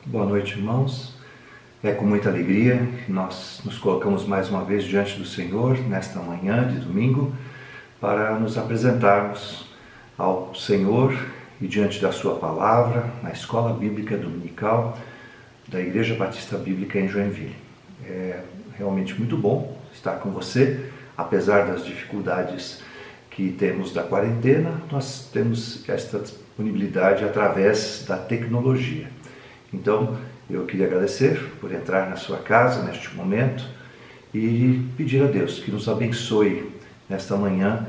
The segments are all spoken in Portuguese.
Boa noite, irmãos. É com muita alegria que nós nos colocamos mais uma vez diante do Senhor nesta manhã de domingo para nos apresentarmos ao Senhor e diante da sua palavra na Escola Bíblica Dominical da Igreja Batista Bíblica em Joinville. É realmente muito bom estar com você, apesar das dificuldades que temos da quarentena, nós temos esta disponibilidade através da tecnologia. Então, eu queria agradecer por entrar na sua casa neste momento e pedir a Deus que nos abençoe nesta manhã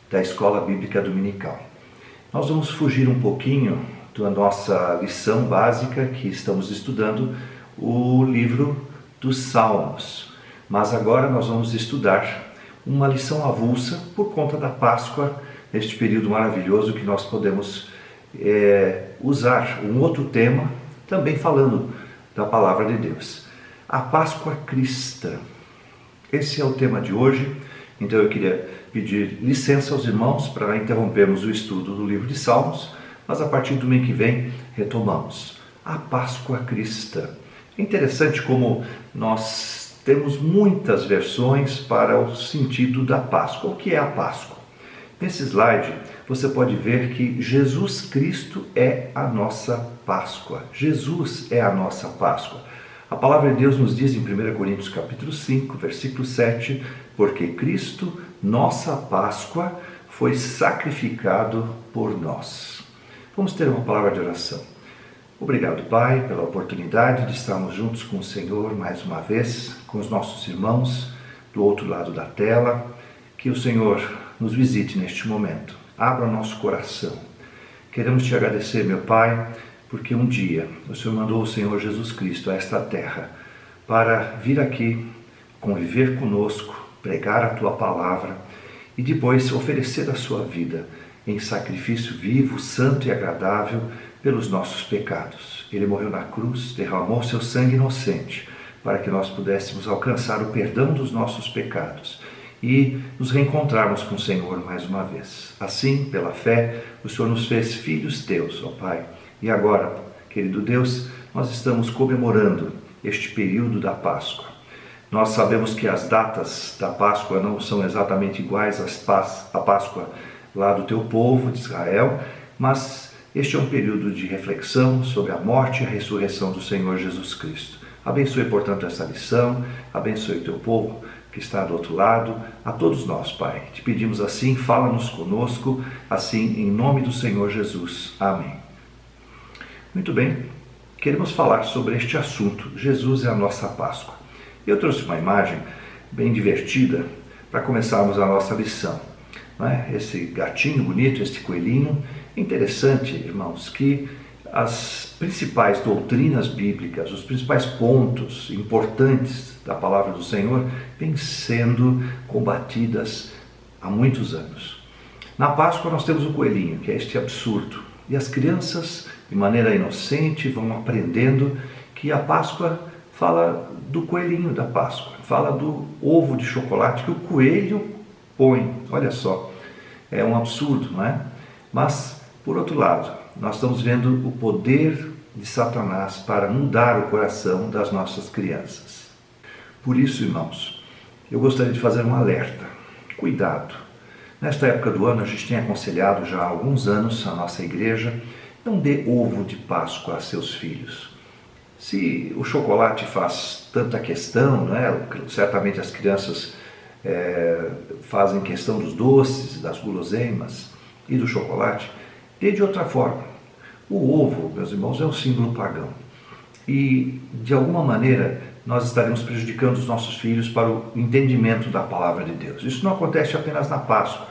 da Escola Bíblica Dominical. Nós vamos fugir um pouquinho da nossa lição básica que estamos estudando, o livro dos Salmos. Mas agora nós vamos estudar uma lição avulsa por conta da Páscoa, neste período maravilhoso que nós podemos usar um outro tema, também falando da palavra de Deus. A Páscoa cristã. Esse é o tema de hoje, então eu queria pedir licença aos irmãos para interrompermos o estudo do livro de Salmos, mas a partir do mês que vem retomamos. A Páscoa cristã. É interessante como nós temos muitas versões para o sentido da Páscoa. O que é a Páscoa? Nesse slide você pode ver que Jesus Cristo é a nossa Páscoa. Jesus é a nossa Páscoa. A palavra de Deus nos diz em 1 Coríntios capítulo 5, versículo 7, porque Cristo, nossa Páscoa, foi sacrificado por nós. Vamos ter uma palavra de oração. Obrigado, Pai, pela oportunidade de estarmos juntos com o Senhor mais uma vez, com os nossos irmãos do outro lado da tela. Que o Senhor nos visite neste momento. Abra o nosso coração. Queremos te agradecer, meu Pai, porque um dia o Senhor mandou o Senhor Jesus Cristo a esta terra para vir aqui, conviver conosco, pregar a Tua palavra e depois oferecer a sua vida em sacrifício vivo, santo e agradável pelos nossos pecados. Ele morreu na cruz, derramou seu sangue inocente para que nós pudéssemos alcançar o perdão dos nossos pecados e nos reencontrarmos com o Senhor mais uma vez. Assim, pela fé, o Senhor nos fez filhos teus, ó Pai. E agora, querido Deus, nós estamos comemorando este período da Páscoa. Nós sabemos que as datas da Páscoa não são exatamente iguais à Páscoa lá do teu povo, de Israel, mas este é um período de reflexão sobre a morte e a ressurreição do Senhor Jesus Cristo. Abençoe, portanto, essa lição, abençoe o teu povo que está do outro lado, a todos nós, Pai. Te pedimos assim, fala-nos conosco, assim, em nome do Senhor Jesus. Amém. Muito bem, queremos falar sobre este assunto, Jesus é a nossa Páscoa. Eu trouxe uma imagem bem divertida para começarmos a nossa lição. Não é? Esse gatinho bonito, este coelhinho, é interessante, irmãos, que as principais doutrinas bíblicas, os principais pontos importantes da palavra do Senhor vêm sendo combatidas há muitos anos. Na Páscoa nós temos o coelhinho, que é este absurdo, e as crianças, de maneira inocente, vão aprendendo que a Páscoa fala do coelhinho da Páscoa, fala do ovo de chocolate que o coelho põe. Olha só, é um absurdo, não é? Mas, por outro lado, nós estamos vendo o poder de Satanás para mudar o coração das nossas crianças. Por isso, irmãos, eu gostaria de fazer um alerta. Cuidado. Nesta época do ano, a gente tem aconselhado já há alguns anos a nossa igreja, não dê ovo de Páscoa a seus filhos. Se o chocolate faz tanta questão, não é? Certamente as crianças fazem questão dos doces, das guloseimas e do chocolate, dê de outra forma. O ovo, meus irmãos, é um símbolo pagão. E, de alguma maneira, nós estaremos prejudicando os nossos filhos para o entendimento da palavra de Deus. Isso não acontece apenas na Páscoa.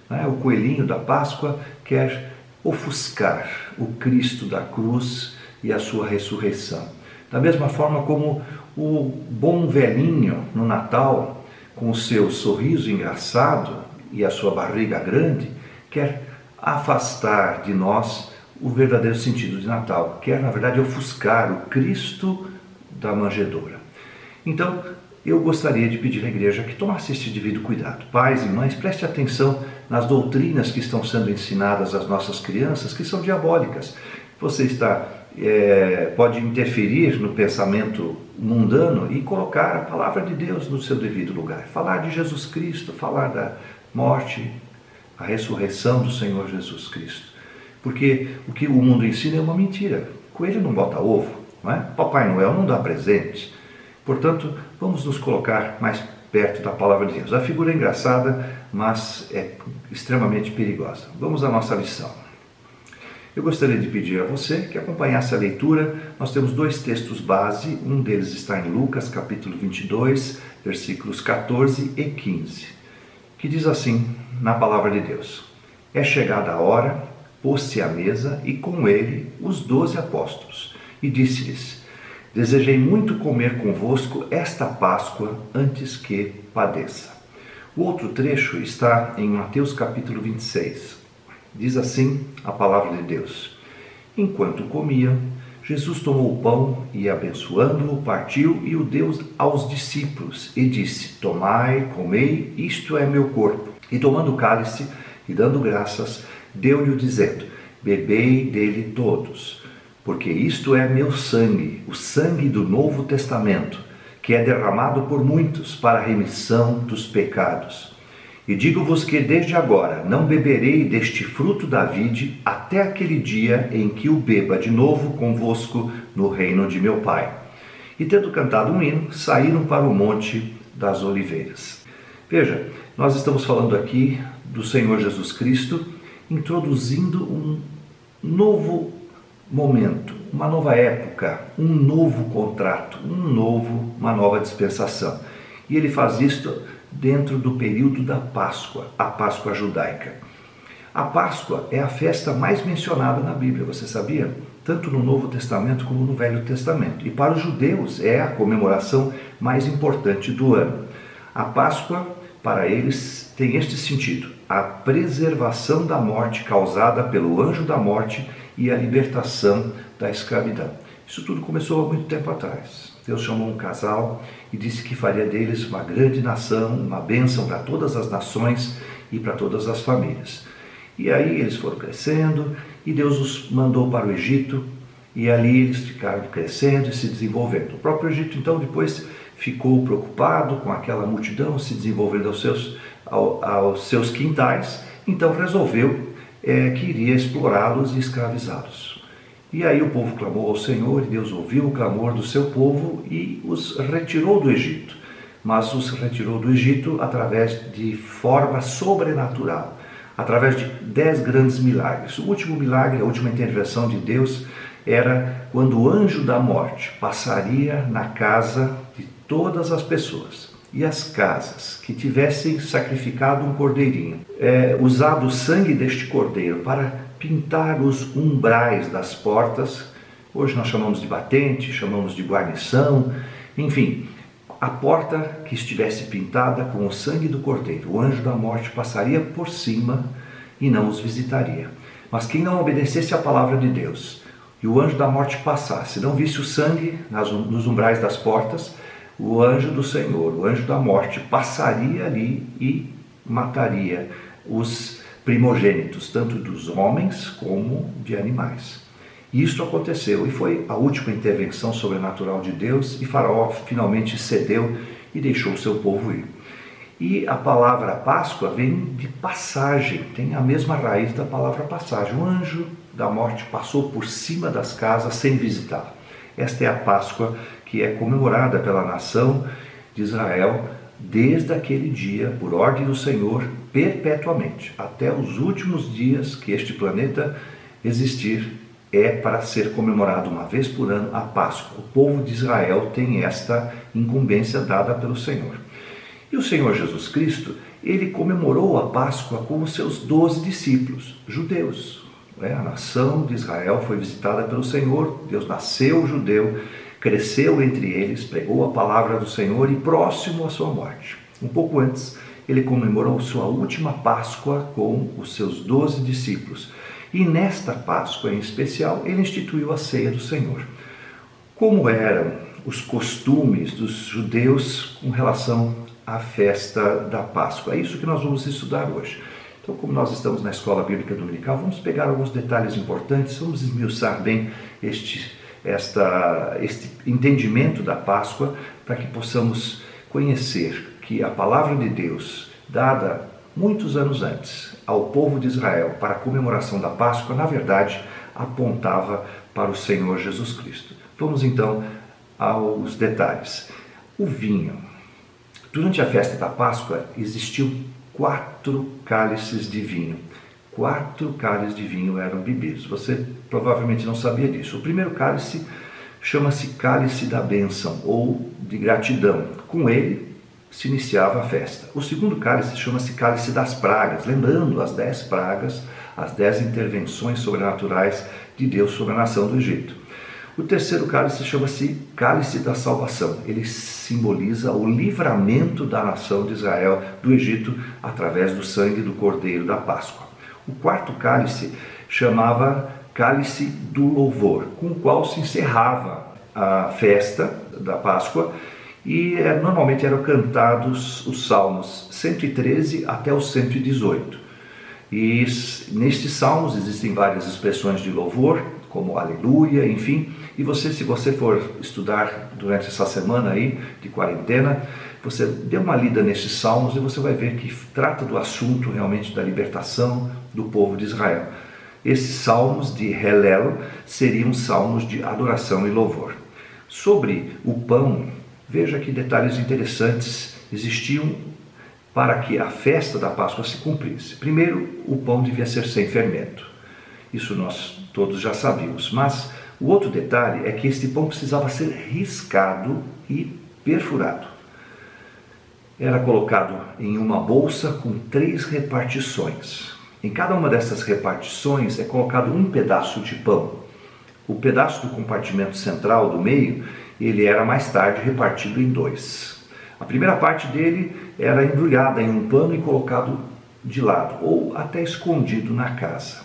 Não é? O coelhinho da Páscoa quer ofuscar o Cristo da cruz e a sua ressurreição. Da mesma forma como o bom velhinho no Natal, com o seu sorriso engraçado e a sua barriga grande, quer afastar de nós o verdadeiro sentido de Natal, quer, na verdade, ofuscar o Cristo da manjedoura. Então, eu gostaria de pedir à igreja que tomasse este devido cuidado. Pais e mães, preste atenção nas doutrinas que estão sendo ensinadas às nossas crianças, que são diabólicas. Você está pode interferir no pensamento mundano e colocar a palavra de Deus no seu devido lugar. Falar de Jesus Cristo, falar da morte, a ressurreição do Senhor Jesus Cristo. Porque o que o mundo ensina é uma mentira. Coelho não bota ovo, não é? Papai Noel não dá presente. Portanto, vamos nos colocar mais perto da palavra de Deus. A figura é engraçada, mas é extremamente perigosa. Vamos à nossa lição. Eu gostaria de pedir a você que acompanhasse a leitura. Nós temos 2 textos base, um deles está em Lucas, capítulo 22, versículos 14 e 15, que diz assim, na palavra de Deus: É chegada a hora, pôs-se à mesa e com ele os 12 apóstolos, e disse-lhes: Desejei muito comer convosco esta Páscoa antes que padeça. O outro trecho está em Mateus capítulo 26. Diz assim a palavra de Deus: Enquanto comia, Jesus tomou o pão e, abençoando-o, partiu e o deu aos discípulos e disse: Tomai, comei, isto é meu corpo. E tomando o cálice e dando graças, deu-lhe dizendo: Bebei dele todos, porque isto é meu sangue, o sangue do Novo Testamento, que é derramado por muitos para a remissão dos pecados. E digo-vos que desde agora não beberei deste fruto da vide até aquele dia em que o beba de novo convosco no reino de meu Pai. E tendo cantado um hino, saíram para o Monte das Oliveiras. Veja, nós estamos falando aqui do Senhor Jesus Cristo, introduzindo um novo momento, uma nova época, um novo contrato, uma nova dispensação. E ele faz isto dentro do período da Páscoa, a Páscoa judaica. A Páscoa é a festa mais mencionada na Bíblia, você sabia? Tanto no Novo Testamento como no Velho Testamento. E para os judeus é a comemoração mais importante do ano. A Páscoa, para eles, tem este sentido: a preservação da morte causada pelo anjo da morte e a libertação da escravidão. Isso tudo começou há muito tempo atrás. Deus chamou um casal e disse que faria deles uma grande nação, uma bênção para todas as nações e para todas as famílias. E aí eles foram crescendo e Deus os mandou para o Egito e ali eles ficaram crescendo e se desenvolvendo. O próprio Egito então depois ficou preocupado com aquela multidão se desenvolvendo aos seus quintais, então resolveu que iria explorá-los e escravizá-los. E aí o povo clamou ao Senhor e Deus ouviu o clamor do seu povo e os retirou do Egito. Mas os retirou do Egito através de forma sobrenatural, através de 10 grandes milagres. O último milagre, a última intervenção de Deus, era quando o anjo da morte passaria na casa de todas as pessoas. E as casas que tivessem sacrificado um cordeirinho, usado o sangue deste cordeiro para pintar os umbrais das portas, hoje nós chamamos de batente, chamamos de guarnição, enfim, a porta que estivesse pintada com o sangue do cordeiro, o anjo da morte passaria por cima e não os visitaria. Mas quem não obedecesse à palavra de Deus e o anjo da morte passasse, não visse o sangue nos umbrais das portas, o anjo do Senhor, o anjo da morte, passaria ali e mataria os primogênitos, tanto dos homens como de animais. E isto aconteceu e foi a última intervenção sobrenatural de Deus, e Faraó finalmente cedeu e deixou o seu povo ir. E a palavra Páscoa vem de passagem, tem a mesma raiz da palavra passagem. O anjo da morte passou por cima das casas sem visitar. Esta é a Páscoa que é comemorada pela nação de Israel desde aquele dia, por ordem do Senhor, perpetuamente, até os últimos dias que este planeta existir, é para ser comemorado uma vez por ano a Páscoa. O povo de Israel tem esta incumbência dada pelo Senhor. E o Senhor Jesus Cristo, ele comemorou a Páscoa com os seus 12 discípulos, judeus. A nação de Israel foi visitada pelo Senhor, Deus nasceu judeu, cresceu entre eles, pregou a palavra do Senhor e próximo à sua morte. Um pouco antes, ele comemorou sua última Páscoa com os seus 12 discípulos. E nesta Páscoa em especial, ele instituiu a ceia do Senhor. Como eram os costumes dos judeus com relação à festa da Páscoa? É isso que nós vamos estudar hoje. Então, como nós estamos na Escola Bíblica Dominical, vamos pegar alguns detalhes importantes, vamos esmiuçar bem este entendimento da Páscoa, para que possamos conhecer que a palavra de Deus, dada muitos anos antes ao povo de Israel para a comemoração da Páscoa, na verdade, apontava para o Senhor Jesus Cristo. Vamos então aos detalhes. O vinho. Durante a festa da Páscoa existiam 4 cálices de vinho. 4 cálices de vinho eram bebidos. Você provavelmente não sabia disso. O primeiro cálice chama-se cálice da bênção ou de gratidão. Com ele se iniciava a festa. O segundo cálice chama-se cálice das pragas, lembrando as 10 pragas, as 10 intervenções sobrenaturais de Deus sobre a nação do Egito. O terceiro cálice chama-se cálice da salvação. Ele simboliza o livramento da nação de Israel do Egito através do sangue do Cordeiro da Páscoa. O quarto cálice chamava cálice do louvor, com o qual se encerrava a festa da Páscoa e normalmente eram cantados os salmos 113 até o 118. E nestes salmos existem várias expressões de louvor, como aleluia, enfim. E se você for estudar durante essa semana aí de quarentena, você dê uma lida nesses salmos e você vai ver que trata do assunto realmente da libertação do povo de Israel. Esses salmos de Helel seriam salmos de adoração e louvor. Sobre o pão, veja que detalhes interessantes existiam para que a festa da Páscoa se cumprisse. Primeiro, o pão devia ser sem fermento. Isso nós todos já sabíamos. Mas o outro detalhe é que este pão precisava ser riscado e perfurado. Era colocado em uma bolsa com 3 repartições. Em cada uma dessas repartições é colocado um pedaço de pão. O pedaço do compartimento central do meio, ele era mais tarde repartido em 2. A primeira parte dele era embrulhada em um pano e colocado de lado, ou até escondido na casa.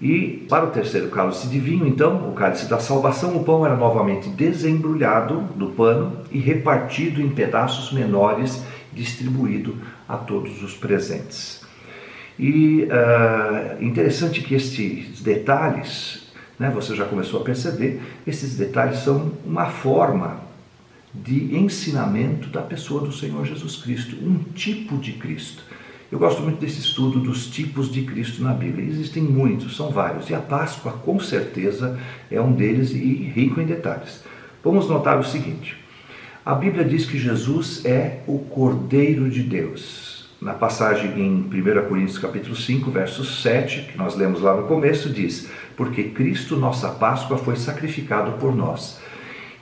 E para o terceiro cálice de vinho, então, o cálice da salvação, o pão era novamente desembrulhado do pano e repartido em pedaços menores, distribuído a todos os presentes. E interessante que estes detalhes, você já começou a perceber, esses detalhes são uma forma de ensinamento da pessoa do Senhor Jesus Cristo, um tipo de Cristo. Eu gosto muito desse estudo dos tipos de Cristo na Bíblia. Existem muitos, são vários, e a Páscoa com certeza é um deles e rico em detalhes. Vamos notar o seguinte: a Bíblia diz que Jesus é o Cordeiro de Deus. Na passagem em 1 Coríntios capítulo 5, verso 7, que nós lemos lá no começo, diz: porque Cristo, nossa Páscoa, foi sacrificado por nós.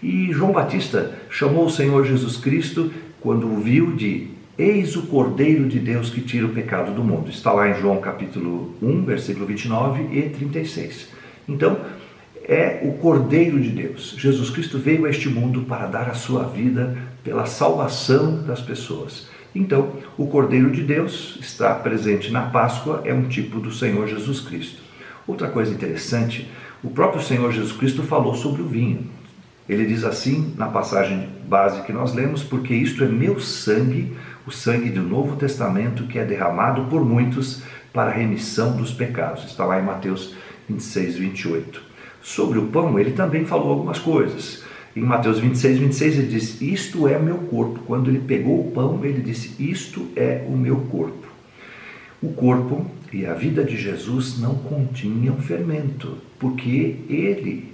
E João Batista chamou o Senhor Jesus Cristo, quando o viu, de eis o Cordeiro de Deus que tira o pecado do mundo. Está lá em João capítulo 1, versículo 29 e 36. Então, é o Cordeiro de Deus. Jesus Cristo veio a este mundo para dar a sua vida pela salvação das pessoas. Então, o Cordeiro de Deus está presente na Páscoa, é um tipo do Senhor Jesus Cristo. Outra coisa interessante, o próprio Senhor Jesus Cristo falou sobre o vinho. Ele diz assim, na passagem base que nós lemos: porque isto é meu sangue, o sangue do Novo Testamento, que é derramado por muitos para a remissão dos pecados. Está lá em Mateus 26, 28. Sobre o pão, ele também falou algumas coisas. Em Mateus 26, 26, ele diz: isto é meu corpo. Quando ele pegou o pão, ele disse: isto é o meu corpo. O corpo e a vida de Jesus não continham fermento, porque ele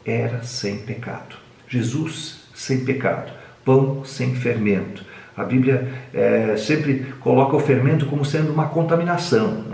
era sem pecado. Jesus sem pecado, pão sem fermento. A Bíblia sempre coloca o fermento como sendo uma contaminação,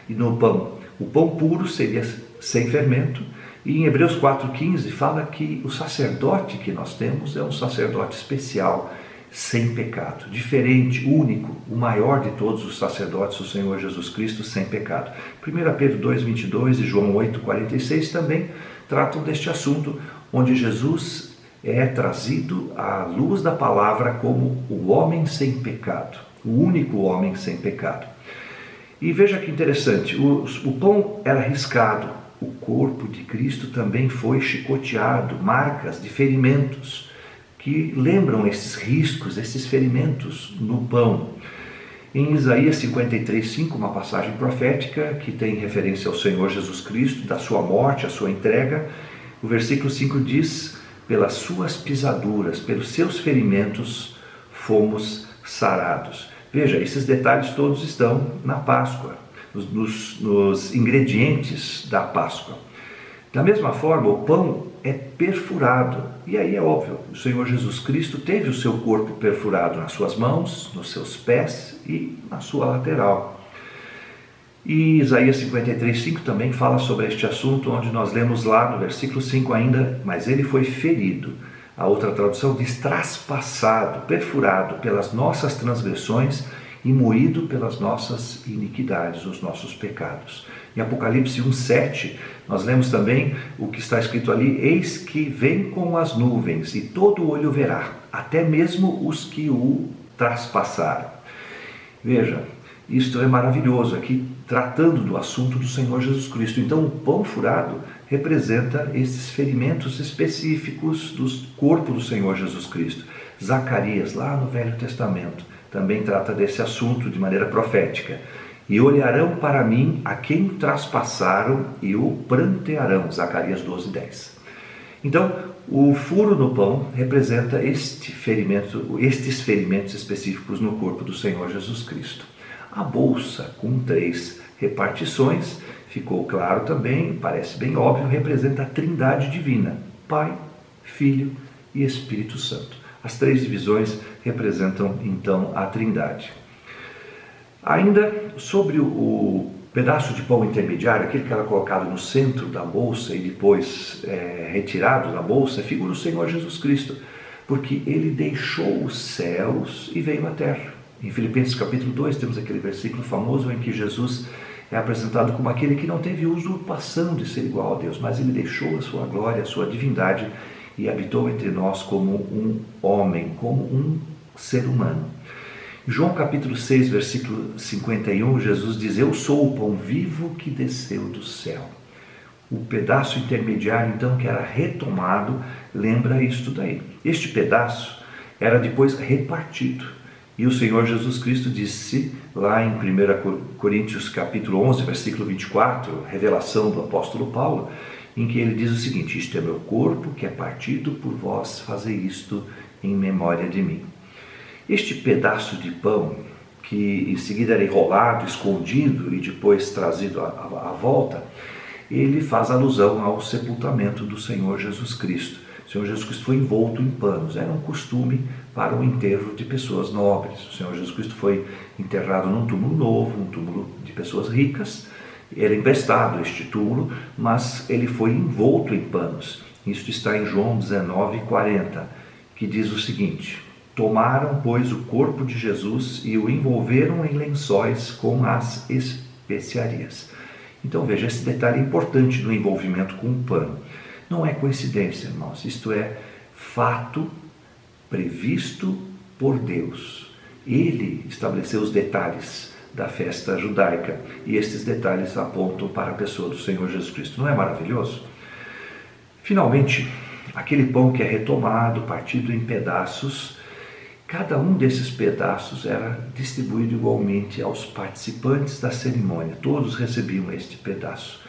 E no pão, o pão puro seria sem fermento. E em Hebreus 4,15 fala que o sacerdote que nós temos é um sacerdote especial, sem pecado, diferente, único, o maior de todos os sacerdotes, o Senhor Jesus Cristo, sem pecado. 1 Pedro 2,22 e João 8,46 também tratam deste assunto, onde Jesus é trazido à luz da palavra como o homem sem pecado, o único homem sem pecado. E veja que interessante, o pão era riscado, o corpo de Cristo também foi chicoteado, marcas de ferimentos, que lembram esses riscos, esses ferimentos no pão. Em Isaías 53:5, uma passagem profética que tem referência ao Senhor Jesus Cristo, da sua morte, a sua entrega, o versículo 5 diz: pelas suas pisaduras, pelos seus ferimentos, fomos sarados. Veja, esses detalhes todos estão na Páscoa, nos ingredientes da Páscoa. Da mesma forma, o pão é perfurado. E aí é óbvio, o Senhor Jesus Cristo teve o seu corpo perfurado nas suas mãos, nos seus pés e na sua lateral. E Isaías 53:5 também fala sobre este assunto, onde nós lemos lá no versículo 5 ainda: mas ele foi ferido. A outra tradução diz traspassado, perfurado pelas nossas transgressões e moído pelas nossas iniquidades, os nossos pecados. Em Apocalipse 1:7, nós lemos também o que está escrito ali: eis que vem com as nuvens, e todo olho verá, até mesmo os que o traspassaram. Veja, isto é maravilhoso, aqui tratando do assunto do Senhor Jesus Cristo. Então, o pão furado representa esses ferimentos específicos do corpo do Senhor Jesus Cristo. Zacarias, lá no Velho Testamento, também trata desse assunto de maneira profética. E olharão para mim a quem traspassaram e o prantearão. Zacarias 12:10. Então, o furo no pão representa estes ferimentos específicos no corpo do Senhor Jesus Cristo. A bolsa, com 3 repartições, ficou claro também, parece bem óbvio, representa a Trindade Divina: Pai, Filho e Espírito Santo. As 3 divisões representam então a Trindade. Ainda sobre o pedaço de pão intermediário, aquele que era colocado no centro da bolsa e depois retirado da bolsa, figura o Senhor Jesus Cristo, porque ele deixou os céus e veio à terra. Em Filipenses capítulo 2 temos aquele versículo famoso em que Jesus é apresentado como aquele que não teve usurpação de ser igual a Deus, mas ele deixou a sua glória, a sua divindade e habitou entre nós como um homem, como um ser humano. Em João capítulo 6, versículo 51, Jesus diz: eu sou o pão vivo que desceu do céu. O pedaço intermediário, então, que era retomado, lembra isto daí. Este pedaço era depois repartido. E o Senhor Jesus Cristo disse lá em 1 Coríntios capítulo 11, versículo 24, revelação do apóstolo Paulo, em que ele diz o seguinte: isto é meu corpo que é partido por vós, fazei isto em memória de mim. Este pedaço de pão, que em seguida era enrolado, escondido e depois trazido à volta, ele faz alusão ao sepultamento do Senhor Jesus Cristo. O Senhor Jesus Cristo foi envolto em panos, era um costume para o enterro de pessoas nobres. O Senhor Jesus Cristo foi enterrado num túmulo novo, um túmulo de pessoas ricas. Era emprestado este túmulo, mas ele foi envolto em panos. Isso está em João 19:40, que diz o seguinte: tomaram, pois, o corpo de Jesus e o envolveram em lençóis com as especiarias. Então veja, esse detalhe é importante no envolvimento com o pano. Não é coincidência, irmãos, isto é fato previsto por Deus. Ele estabeleceu os detalhes da festa judaica e estes detalhes apontam para a pessoa do Senhor Jesus Cristo. Não é maravilhoso? Finalmente, aquele pão que é retomado, partido em pedaços, cada um desses pedaços era distribuído igualmente aos participantes da cerimônia. Todos recebiam este pedaço.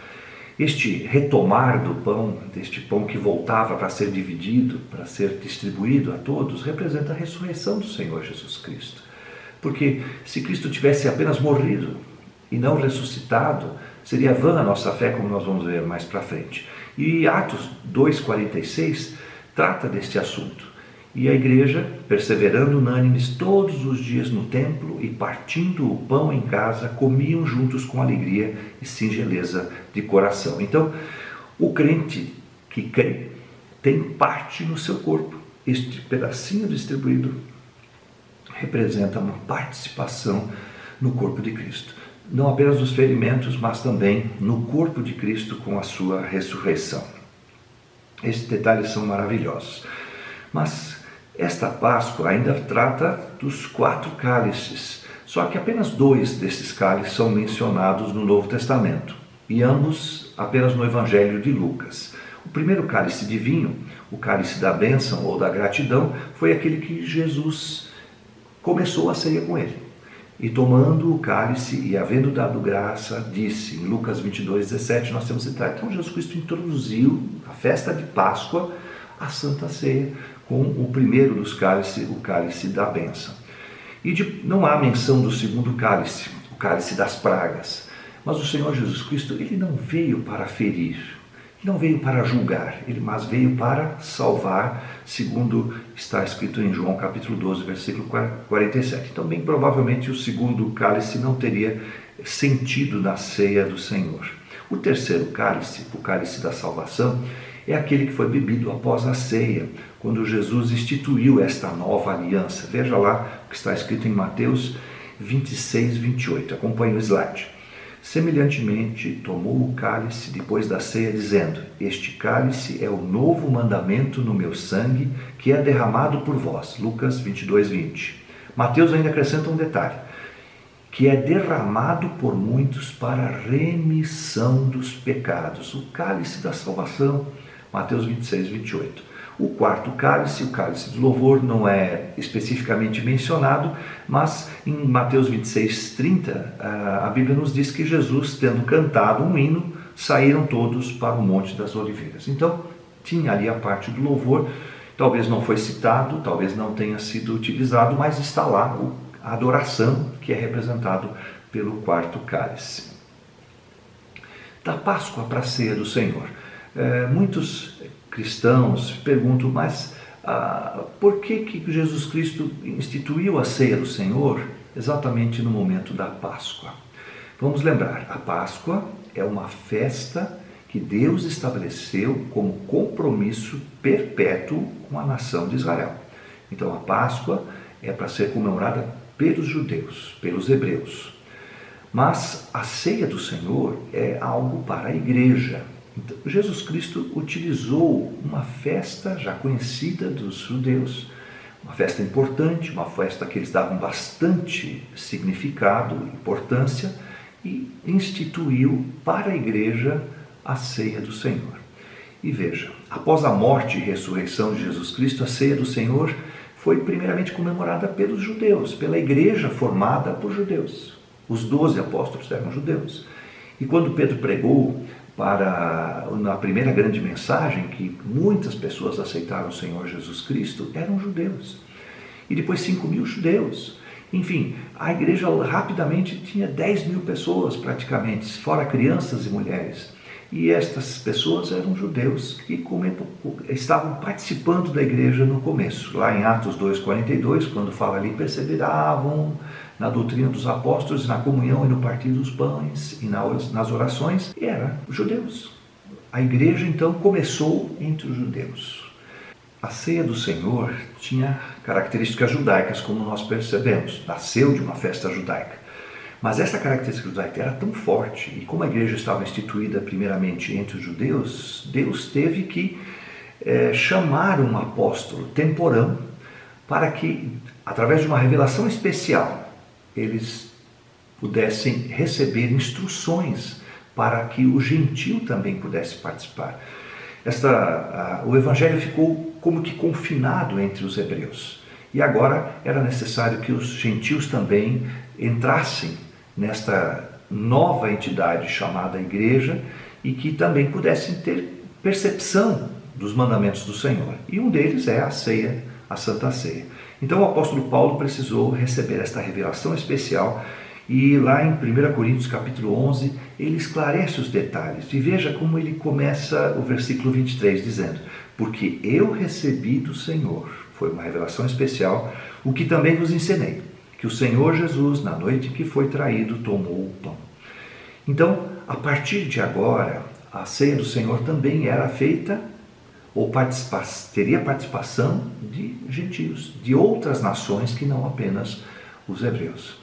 Este retomar do pão, deste pão que voltava para ser dividido, para ser distribuído a todos, representa a ressurreição do Senhor Jesus Cristo. Porque se Cristo tivesse apenas morrido e não ressuscitado, seria vã a nossa fé, como nós vamos ver mais para frente. E Atos 2:46 trata deste assunto. E a igreja, perseverando unânimes todos os dias no templo e partindo o pão em casa, comiam juntos com alegria e singeleza de coração. Então, o crente que crê tem parte no seu corpo. Este pedacinho distribuído representa uma participação no corpo de Cristo. Não apenas nos ferimentos, mas também no corpo de Cristo com a sua ressurreição. Estes detalhes são maravilhosos. Mas esta Páscoa ainda trata dos 4 cálices, só que apenas 2 desses cálices são mencionados no Novo Testamento, e ambos apenas no Evangelho de Lucas. O primeiro cálice de vinho, o cálice da bênção ou da gratidão, foi aquele que Jesus começou a ceia com ele. E tomando o cálice e havendo dado graça, disse, em Lucas 22:17, nós temos citado. Então Jesus Cristo introduziu a festa de Páscoa, a Santa Ceia, com o primeiro dos cálices, o cálice da bênção. Não há menção do segundo cálice, o cálice das pragas. Mas o Senhor Jesus Cristo, ele não veio para ferir, não veio para julgar, mas veio para salvar, segundo está escrito em João capítulo 12, versículo 47. Então, bem provavelmente, o segundo cálice não teria sentido na ceia do Senhor. O terceiro cálice, o cálice da salvação, é aquele que foi bebido após a ceia, quando Jesus instituiu esta nova aliança. Veja lá o que está escrito em Mateus 26:28. Acompanhe o slide. Semelhantemente, tomou o cálice depois da ceia, dizendo: este cálice é o novo mandamento no meu sangue, que é derramado por vós. Lucas 22:20. Mateus ainda acrescenta um detalhe, que é derramado por muitos para a remissão dos pecados. O cálice da salvação. Mateus 26:28. O quarto cálice, o cálice do louvor, não é especificamente mencionado, mas em Mateus 26:30, a Bíblia nos diz que Jesus, tendo cantado um hino, saíram todos para o Monte das Oliveiras. Então, tinha ali a parte do louvor, talvez não foi citado, talvez não tenha sido utilizado, mas está lá a adoração, que é representado pelo quarto cálice. Da Páscoa para a ceia do Senhor. Muitos cristãos perguntam, mas por que Jesus Cristo instituiu a ceia do Senhor exatamente no momento da Páscoa? Vamos lembrar, a Páscoa é uma festa que Deus estabeleceu como compromisso perpétuo com a nação de Israel. Então a Páscoa é para ser comemorada pelos judeus, pelos hebreus. Mas a ceia do Senhor é algo para a igreja. Então, Jesus Cristo utilizou uma festa já conhecida dos judeus, uma festa importante, uma festa que eles davam bastante significado, importância, e instituiu para a igreja a ceia do Senhor. E veja, após a morte e ressurreição de Jesus Cristo, a ceia do Senhor foi primeiramente comemorada pelos judeus, pela igreja formada por judeus. Os 12 apóstolos eram judeus. E quando Pedro pregou na primeira grande mensagem, que muitas pessoas aceitaram o Senhor Jesus Cristo, eram judeus. E depois 5.000 judeus. Enfim, a igreja rapidamente tinha 10.000 pessoas praticamente, fora crianças e mulheres. E estas pessoas eram judeus que estavam participando da igreja no começo. Lá em Atos 2:42, quando fala ali, perseveravam na doutrina dos apóstolos, na comunhão e no partir dos pães e nas orações, e eram judeus. A igreja então começou entre os judeus. A ceia do Senhor tinha características judaicas, como nós percebemos, nasceu de uma festa judaica. Mas essa característica judaica era tão forte, e como a igreja estava instituída primeiramente entre os judeus, Deus teve que chamar um apóstolo temporão para que, através de uma revelação especial, eles pudessem receber instruções para que o gentio também pudesse participar. O evangelho ficou como que confinado entre os hebreus. E agora era necessário que os gentios também entrassem nesta nova entidade chamada igreja e que também pudessem ter percepção dos mandamentos do Senhor. E um deles é a ceia, a Santa Ceia. Então o apóstolo Paulo precisou receber esta revelação especial e lá em 1 Coríntios capítulo 11 ele esclarece os detalhes. E veja como ele começa o versículo 23 dizendo: porque eu recebi do Senhor, foi uma revelação especial, o que também vos ensinei, que o Senhor Jesus, na noite que foi traído, tomou o pão. Então, a partir de agora, a ceia do Senhor também era feita, ou teria participação de gentios, de outras nações que não apenas os hebreus.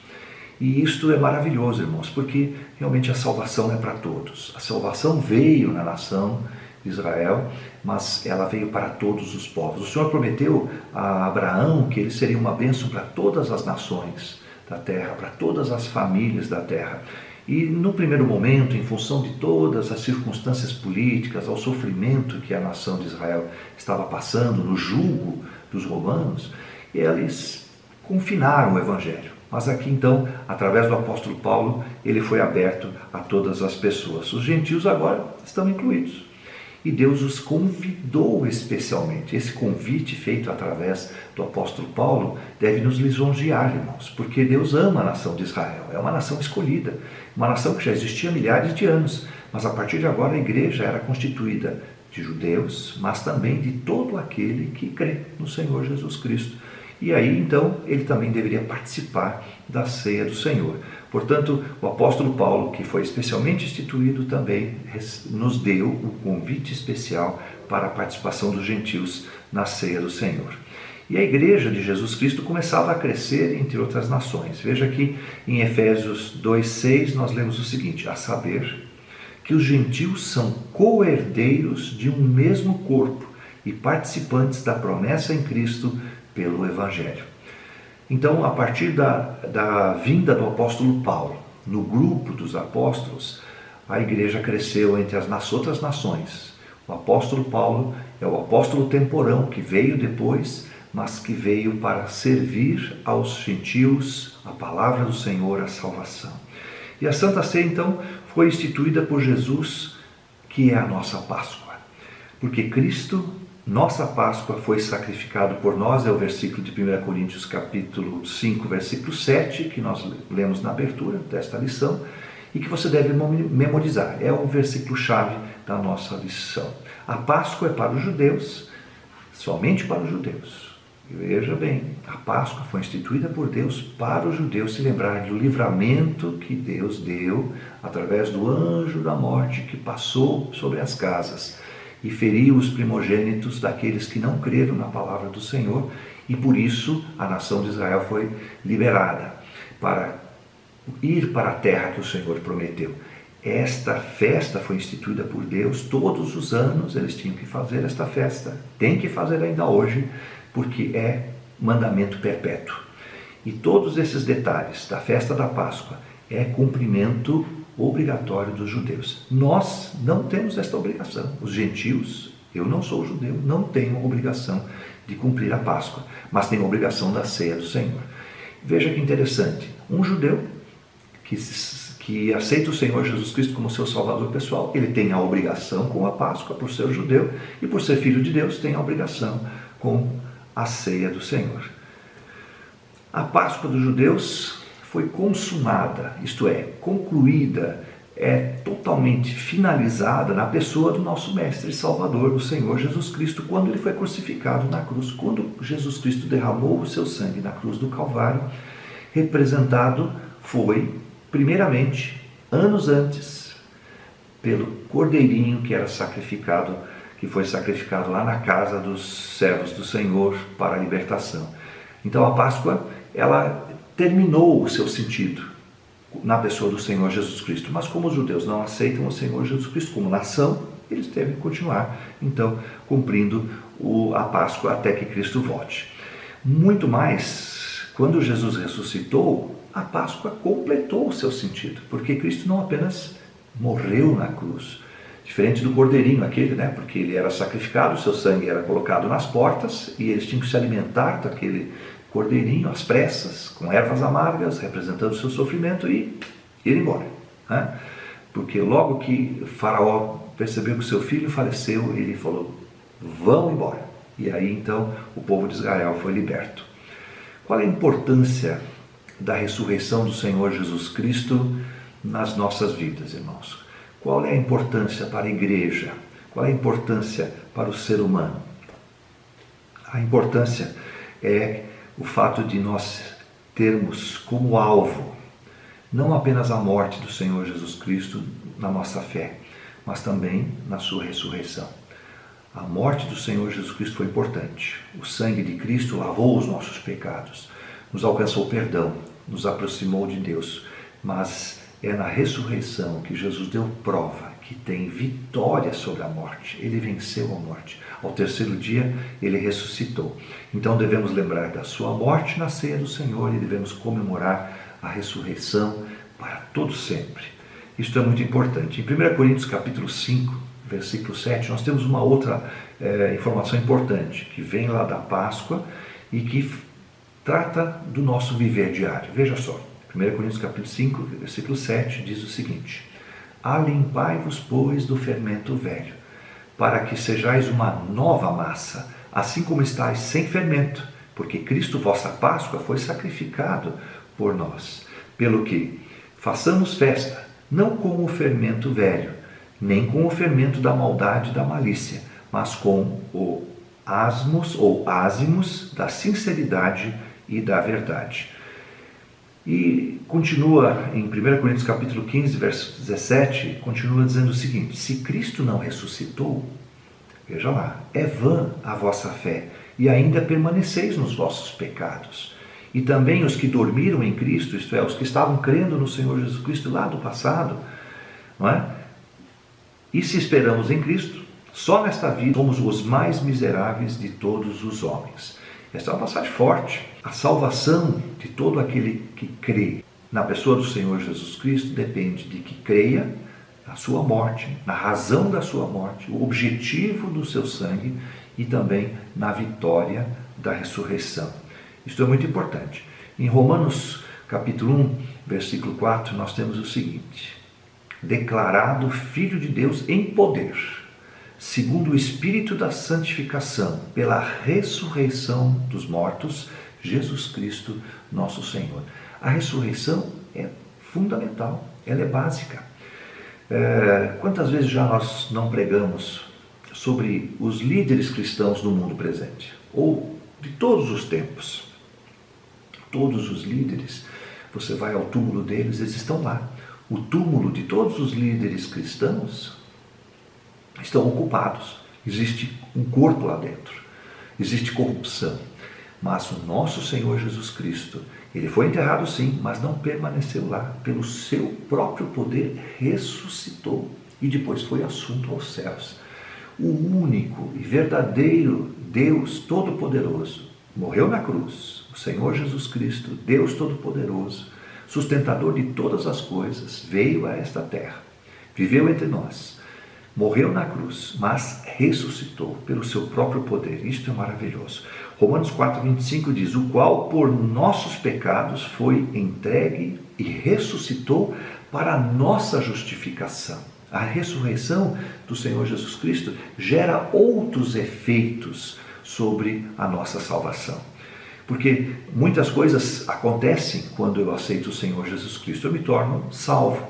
E isto é maravilhoso, irmãos, porque realmente a salvação é para todos. A salvação veio na nação de Israel, mas ela veio para todos os povos. O Senhor prometeu a Abraão que ele seria uma bênção para todas as nações da terra, para todas as famílias da terra. E no primeiro momento, em função de todas as circunstâncias políticas, ao sofrimento que a nação de Israel estava passando, no jugo dos romanos, eles confinaram o evangelho. Mas aqui então, através do apóstolo Paulo, ele foi aberto a todas as pessoas. Os gentios agora estão incluídos. E Deus os convidou especialmente. Esse convite feito através do apóstolo Paulo deve nos lisonjear, irmãos, porque Deus ama a nação de Israel. É uma nação escolhida, uma nação que já existia há milhares de anos, mas a partir de agora a igreja era constituída de judeus, mas também de todo aquele que crê no Senhor Jesus Cristo. E aí, então, ele também deveria participar da ceia do Senhor. Portanto, o apóstolo Paulo, que foi especialmente instituído, também nos deu o convite especial para a participação dos gentios na ceia do Senhor. E a igreja de Jesus Cristo começava a crescer entre outras nações. Veja aqui em Efésios 2,6 nós lemos o seguinte: a saber, que os gentios são co-herdeiros de um mesmo corpo e participantes da promessa em Cristo pelo Evangelho. Então, a partir da vinda do apóstolo Paulo, no grupo dos apóstolos, a igreja cresceu entre as outras nações. O apóstolo Paulo é o apóstolo temporão que veio depois, mas que veio para servir aos gentios a palavra do Senhor, a salvação. E a Santa Ceia, então, foi instituída por Jesus, que é a nossa Páscoa. Porque Cristo, nossa Páscoa, foi sacrificado por nós, é o versículo de 1 Coríntios capítulo 5, versículo 7, que nós lemos na abertura desta lição, e que você deve memorizar. É o versículo-chave da nossa lição. A Páscoa é para os judeus, somente para os judeus. E veja bem, a Páscoa foi instituída por Deus para os judeus se lembrarem do livramento que Deus deu através do anjo da morte que passou sobre as casas e feriu os primogênitos daqueles que não creram na palavra do Senhor, e por isso a nação de Israel foi liberada para ir para a terra que o Senhor prometeu. Esta festa foi instituída por Deus, todos os anos eles tinham que fazer esta festa, tem que fazer ainda hoje, porque é mandamento perpétuo. E todos esses detalhes da festa da Páscoa é cumprimento obrigatório dos judeus. Nós não temos esta obrigação. Os gentios, eu não sou judeu, não tenho obrigação de cumprir a Páscoa, mas tenho a obrigação da ceia do Senhor. Veja que interessante, um judeu que aceita o Senhor Jesus Cristo como seu salvador pessoal, ele tem a obrigação com a Páscoa por ser judeu, e por ser filho de Deus tem a obrigação com a ceia do Senhor. A Páscoa dos judeus foi consumada, isto é, concluída, é totalmente finalizada na pessoa do nosso Mestre e Salvador, o Senhor Jesus Cristo, quando ele foi crucificado na cruz. Quando Jesus Cristo derramou o seu sangue na cruz do Calvário, representado foi, primeiramente, anos antes, pelo cordeirinho que era sacrificado, que foi sacrificado lá na casa dos servos do Senhor para a libertação. Então a Páscoa, ela terminou o seu sentido na pessoa do Senhor Jesus Cristo. Mas como os judeus não aceitam o Senhor Jesus Cristo como nação, eles devem continuar, então, cumprindo a Páscoa até que Cristo volte. Muito mais, quando Jesus ressuscitou, a Páscoa completou o seu sentido, porque Cristo não apenas morreu na cruz, diferente do cordeirinho aquele, porque ele era sacrificado, o seu sangue era colocado nas portas e eles tinham que se alimentar daquele cordeirinho às pressas, com ervas amargas, representando o seu sofrimento, e ir embora. Porque logo que Faraó percebeu que seu filho faleceu, ele falou: vão embora. E aí então o povo de Israel foi liberto. Qual é a importância da ressurreição do Senhor Jesus Cristo nas nossas vidas, irmãos? Qual é a importância para a igreja? Qual é a importância para o ser humano? A importância é o fato de nós termos como alvo não apenas a morte do Senhor Jesus Cristo na nossa fé, mas também na sua ressurreição. A morte do Senhor Jesus Cristo foi importante. O sangue de Cristo lavou os nossos pecados, nos alcançou perdão, nos aproximou de Deus, mas é na ressurreição que Jesus deu prova que tem vitória sobre a morte. Ele venceu a morte. Ao terceiro dia, ele ressuscitou. Então devemos lembrar da sua morte na ceia do Senhor e devemos comemorar a ressurreição para todo sempre. Isto é muito importante. Em 1 Coríntios capítulo 5, versículo 7, nós temos uma outra informação importante, que vem lá da Páscoa e que trata do nosso viver diário. Veja só, 1 Coríntios capítulo 5, versículo 7 diz o seguinte: alimpai-vos, pois, do fermento velho, para que sejais uma nova massa, assim como estáis sem fermento, porque Cristo, vossa Páscoa, foi sacrificado por nós. Pelo que façamos festa, não com o fermento velho, nem com o fermento da maldade e da malícia, mas com o asmos ou ázimos da sinceridade e da verdade. E continua em 1 Coríntios capítulo 15, verso 17, continua dizendo o seguinte: se Cristo não ressuscitou, veja lá, é vã a vossa fé, e ainda permaneceis nos vossos pecados. E também os que dormiram em Cristo, isto é, os que estavam crendo no Senhor Jesus Cristo lá do passado, não é? E se esperamos em Cristo, só nesta vida somos os mais miseráveis de todos os homens. Esta é uma passagem forte. A salvação de todo aquele que crê na pessoa do Senhor Jesus Cristo depende de que creia na sua morte, na razão da sua morte, o objetivo do seu sangue e também na vitória da ressurreição. Isto é muito importante. Em Romanos capítulo 1, versículo 4, nós temos o seguinte: declarado Filho de Deus em poder, segundo o Espírito da santificação, pela ressurreição dos mortos, Jesus Cristo, nosso Senhor. A ressurreição é fundamental, ela é básica. Quantas vezes já nós não pregamos sobre os líderes cristãos do mundo presente, ou de todos os tempos? Todos os líderes, você vai ao túmulo deles, eles estão lá. O túmulo de todos os líderes cristãos estão ocupados. Existe um corpo lá dentro, existe corrupção. Mas o nosso Senhor Jesus Cristo, ele foi enterrado sim, mas não permaneceu lá. Pelo seu próprio poder ressuscitou e depois foi assunto aos céus. O único e verdadeiro Deus Todo-Poderoso morreu na cruz. O Senhor Jesus Cristo, Deus Todo-Poderoso, sustentador de todas as coisas, veio a esta terra, viveu entre nós, morreu na cruz, mas ressuscitou pelo seu próprio poder. Isto é maravilhoso. Romanos 4:25 diz: o qual por nossos pecados foi entregue e ressuscitou para a nossa justificação. A ressurreição do Senhor Jesus Cristo gera outros efeitos sobre a nossa salvação. Porque muitas coisas acontecem quando eu aceito o Senhor Jesus Cristo. Eu me torno salvo.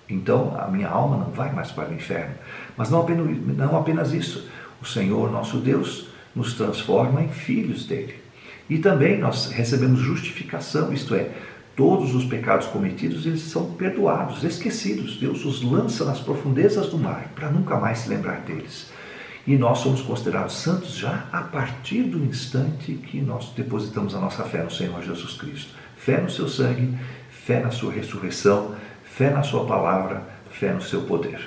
Então a minha alma não vai mais para o inferno. Mas não apenas isso. O Senhor, nosso Deus, nos transforma em filhos dele. E também nós recebemos justificação, isto é, todos os pecados cometidos, eles são perdoados, esquecidos. Deus os lança nas profundezas do mar, para nunca mais se lembrar deles. E nós somos considerados santos já a partir do instante que nós depositamos a nossa fé no Senhor Jesus Cristo. Fé no seu sangue, fé na sua ressurreição, fé na sua palavra, fé no seu poder.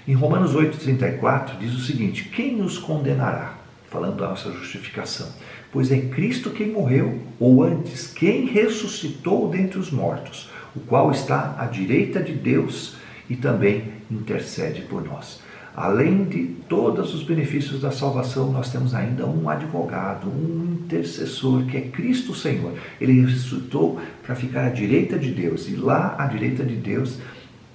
Em Romanos 8:34 diz o seguinte: quem nos condenará? Falando da nossa justificação. Pois é Cristo quem morreu, ou antes, quem ressuscitou dentre os mortos, o qual está à direita de Deus e também intercede por nós. Além de todos os benefícios da salvação, nós temos ainda um advogado, um intercessor, que é Cristo Senhor. Ele ressuscitou para ficar à direita de Deus, e lá à direita de Deus,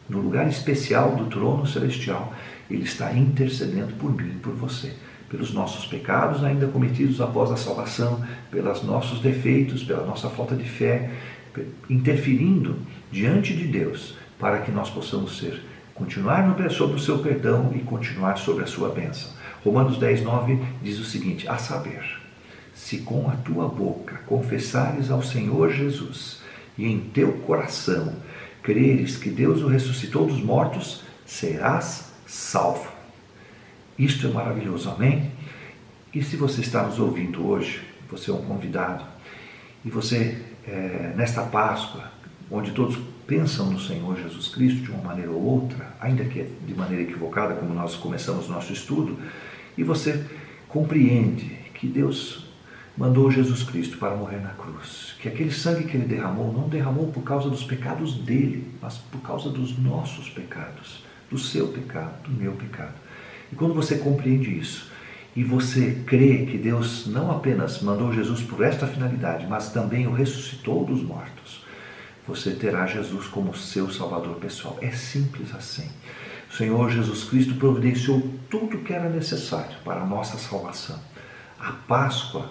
no lugar especial do trono celestial, ele está intercedendo por mim e por você, pelos nossos pecados ainda cometidos após a salvação, pelos nossos defeitos, pela nossa falta de fé, interferindo diante de Deus, para que nós possamos continuar sobre o seu perdão e continuar sobre a sua bênção. Romanos 10:9 diz o seguinte: a saber, se com a tua boca confessares ao Senhor Jesus e em teu coração creres que Deus o ressuscitou dos mortos, serás salvo. Isto é maravilhoso, amém? E se você está nos ouvindo hoje, você é um convidado, e você, nesta Páscoa, onde todos pensam no Senhor Jesus Cristo de uma maneira ou outra, ainda que de maneira equivocada, como nós começamos o nosso estudo, e você compreende que Deus mandou Jesus Cristo para morrer na cruz, que aquele sangue que ele derramou, não derramou por causa dos pecados dele, mas por causa dos nossos pecados, do seu pecado, do meu pecado. E quando você compreende isso, e você crê que Deus não apenas mandou Jesus por esta finalidade, mas também o ressuscitou dos mortos, você terá Jesus como seu Salvador pessoal. É simples assim. O Senhor Jesus Cristo providenciou tudo o que era necessário para a nossa salvação. A Páscoa,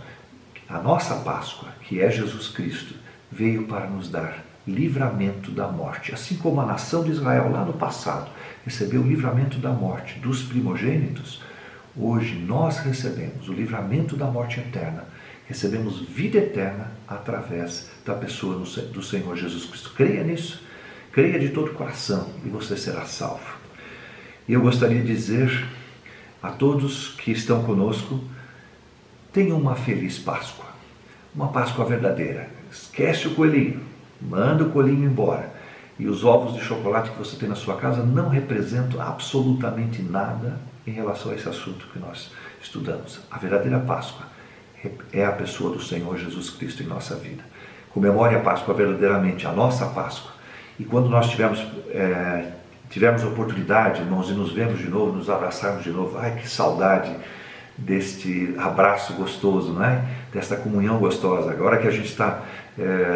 a nossa Páscoa, que é Jesus Cristo, veio para nos dar livramento da morte. Assim como a nação de Israel lá no passado recebeu o livramento da morte dos primogênitos, hoje nós recebemos o livramento da morte eterna. Recebemos vida eterna através da pessoa do Senhor Jesus Cristo. Creia nisso, creia de todo o coração e você será salvo. E eu gostaria de dizer a todos que estão conosco, tenham uma feliz Páscoa, uma Páscoa verdadeira. Esquece o coelhinho, manda o coelhinho embora. E os ovos de chocolate que você tem na sua casa não representam absolutamente nada em relação a esse assunto que nós estudamos. A verdadeira Páscoa é a pessoa do Senhor Jesus Cristo em nossa vida. Comemore a Páscoa verdadeiramente, a nossa Páscoa. E quando nós tivermos oportunidade, irmãos, e nos vemos de novo, nos abraçarmos de novo, ai que saudade deste abraço gostoso, não é? Desta comunhão gostosa. Agora que a gente está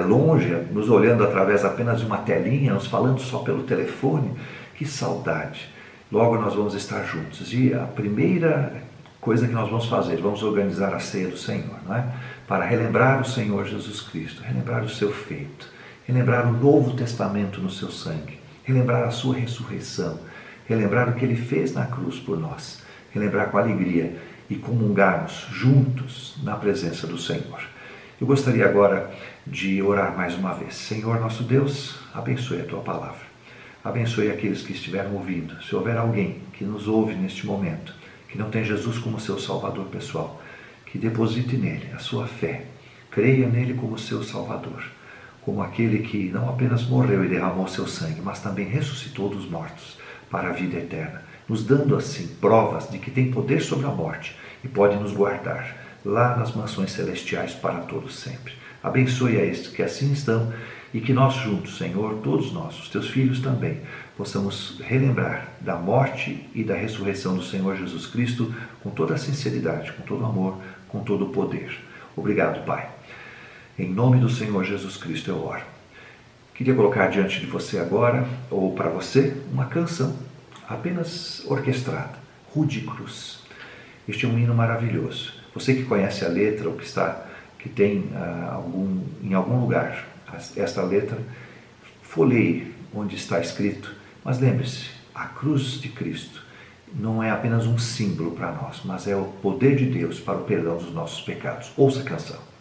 longe, nos olhando através apenas de uma telinha, nos falando só pelo telefone, que saudade. Logo nós vamos estar juntos. E a primeira coisa que nós vamos fazer, vamos organizar a ceia do Senhor, não é? Para relembrar o Senhor Jesus Cristo, relembrar o seu feito, relembrar o Novo Testamento no seu sangue, relembrar a sua ressurreição, relembrar o que ele fez na cruz por nós, relembrar com alegria e comungarmos juntos na presença do Senhor. Eu gostaria agora de orar mais uma vez. Senhor nosso Deus, abençoe a tua palavra, abençoe aqueles que estiveram ouvindo. Se houver alguém que nos ouve neste momento, que não tem Jesus como seu Salvador pessoal, que deposite nele a sua fé, creia nele como seu Salvador, como aquele que não apenas morreu e derramou seu sangue, mas também ressuscitou dos mortos para a vida eterna, nos dando assim provas de que tem poder sobre a morte e pode nos guardar lá nas mansões celestiais para todos sempre. Abençoe a estes que assim estão e que nós juntos, Senhor, todos nós, os teus filhos também, possamos relembrar da morte e da ressurreição do Senhor Jesus Cristo com toda a sinceridade, com todo o amor, com todo o poder. Obrigado, Pai. Em nome do Senhor Jesus Cristo eu oro. Queria colocar diante de você agora, ou para você, uma canção apenas orquestrada, Rude Cruz. Este é um hino maravilhoso. Você que conhece a letra ou que tem em algum lugar esta letra, folheie onde está escrito, mas lembre-se, a cruz de Cristo não é apenas um símbolo para nós, mas é o poder de Deus para o perdão dos nossos pecados. Ouça a canção.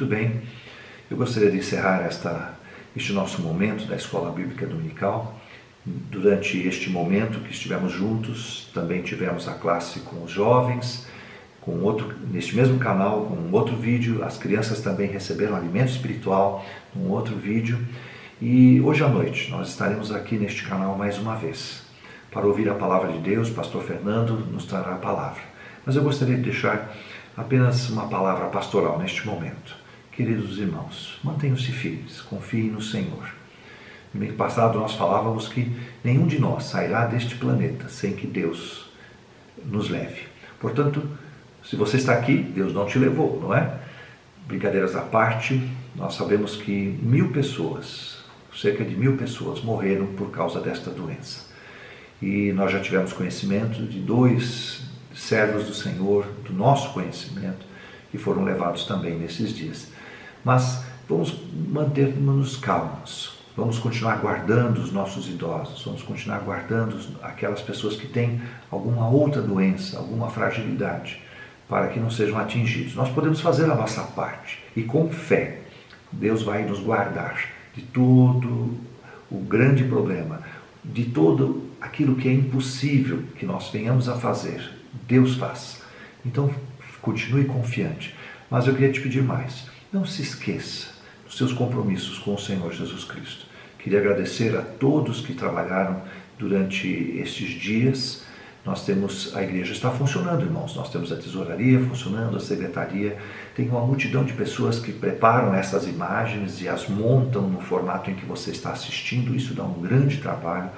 bem, eu gostaria de encerrar este nosso momento da Escola Bíblica Dominical. Durante este momento que estivemos juntos, também tivemos a classe com os jovens, neste mesmo canal, com um outro vídeo. As crianças também receberam alimento espiritual, um outro vídeo. E hoje à noite nós estaremos aqui neste canal mais uma vez, para ouvir a palavra de Deus. Pastor Fernando nos trará a palavra. Mas eu gostaria de deixar apenas uma palavra pastoral neste momento. Queridos irmãos, mantenham-se firmes, confiem no Senhor. No mês passado nós falávamos que nenhum de nós sairá deste planeta sem que Deus nos leve. Portanto, se você está aqui, Deus não te levou, não é? Brincadeiras à parte, nós sabemos que cerca de 1000 pessoas morreram por causa desta doença. E nós já tivemos conhecimento de 2 servos do Senhor, do nosso conhecimento, que foram levados também nesses dias. Mas vamos manter-nos calmos, vamos continuar guardando os nossos idosos, vamos continuar guardando aquelas pessoas que têm alguma outra doença, alguma fragilidade, para que não sejam atingidos. Nós podemos fazer a nossa parte e com fé, Deus vai nos guardar de todo o grande problema, de todo aquilo que é impossível que nós venhamos a fazer. Deus faz. Então, continue confiante. Mas eu queria te pedir mais. Não se esqueça dos seus compromissos com o Senhor Jesus Cristo. Queria agradecer a todos que trabalharam durante estes dias. A igreja está funcionando, irmãos. Nós temos a tesouraria funcionando, a secretaria. Tem uma multidão de pessoas que preparam essas imagens e as montam no formato em que você está assistindo. Isso dá um grande trabalho.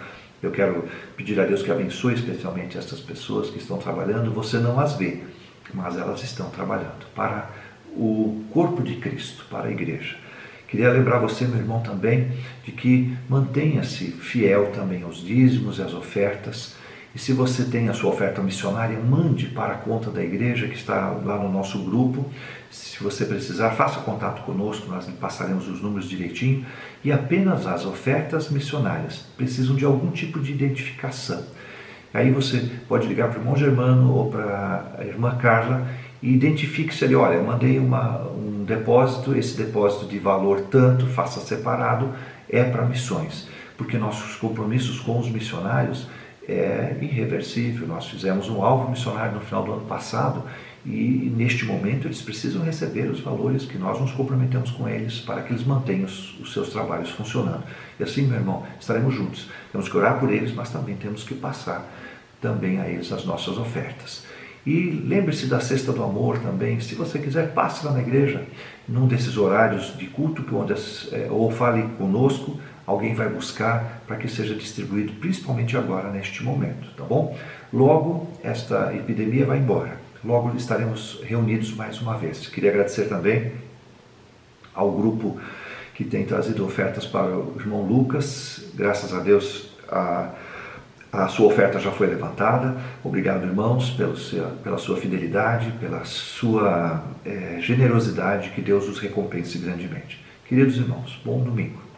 Eu quero pedir a Deus que abençoe especialmente essas pessoas que estão trabalhando. Você não as vê, mas elas estão trabalhando para o corpo de Cristo, para a igreja. Queria lembrar você, meu irmão, também, de que mantenha-se fiel também aos dízimos e às ofertas. E se você tem a sua oferta missionária, mande para a conta da igreja que está lá no nosso grupo. Se você precisar, faça contato conosco, nós lhe passaremos os números direitinho. E apenas as ofertas missionárias precisam de algum tipo de identificação. Aí você pode ligar para o irmão Germano ou para a irmã Carla e identifique-se ali. Olha, eu mandei um depósito, esse depósito de valor tanto, faça separado, é para missões. Porque nossos compromissos com os missionários é irreversível. Nós fizemos um alvo missionário no final do ano passado e neste momento eles precisam receber os valores que nós nos comprometemos com eles para que eles mantenham os seus trabalhos funcionando. E assim, meu irmão, estaremos juntos. Temos que orar por eles, mas também temos que passar também a eles as nossas ofertas. E lembre-se da Cesta do Amor também. Se você quiser, passe lá na igreja, num desses horários de culto, ou fale conosco, alguém vai buscar para que seja distribuído, principalmente agora, neste momento, tá bom? Logo, esta epidemia vai embora. Logo estaremos reunidos mais uma vez. Queria agradecer também ao grupo que tem trazido ofertas para o irmão Lucas. Graças a Deus, a sua oferta já foi levantada. Obrigado, irmãos, pela sua fidelidade, pela sua generosidade. Que Deus os recompense grandemente. Queridos irmãos, bom domingo.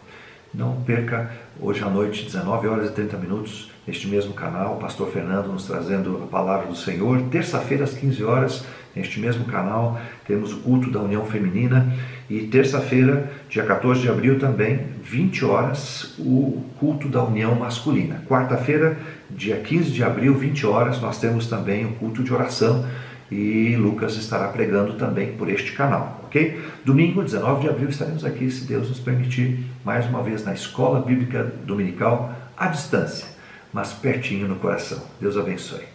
Não perca hoje à noite, 19h30, neste mesmo canal, o pastor Fernando nos trazendo a palavra do Senhor. Terça-feira, às 15h, neste mesmo canal, temos o culto da União Feminina. E terça-feira, dia 14 de abril também, 20h, o culto da União Masculina. Quarta-feira, dia 15 de abril, 20h, nós temos também o culto de oração. E Lucas estará pregando também por este canal, ok? Domingo, 19 de abril, estaremos aqui, se Deus nos permitir, mais uma vez na Escola Bíblica Dominical, à distância, mas pertinho no coração. Deus abençoe.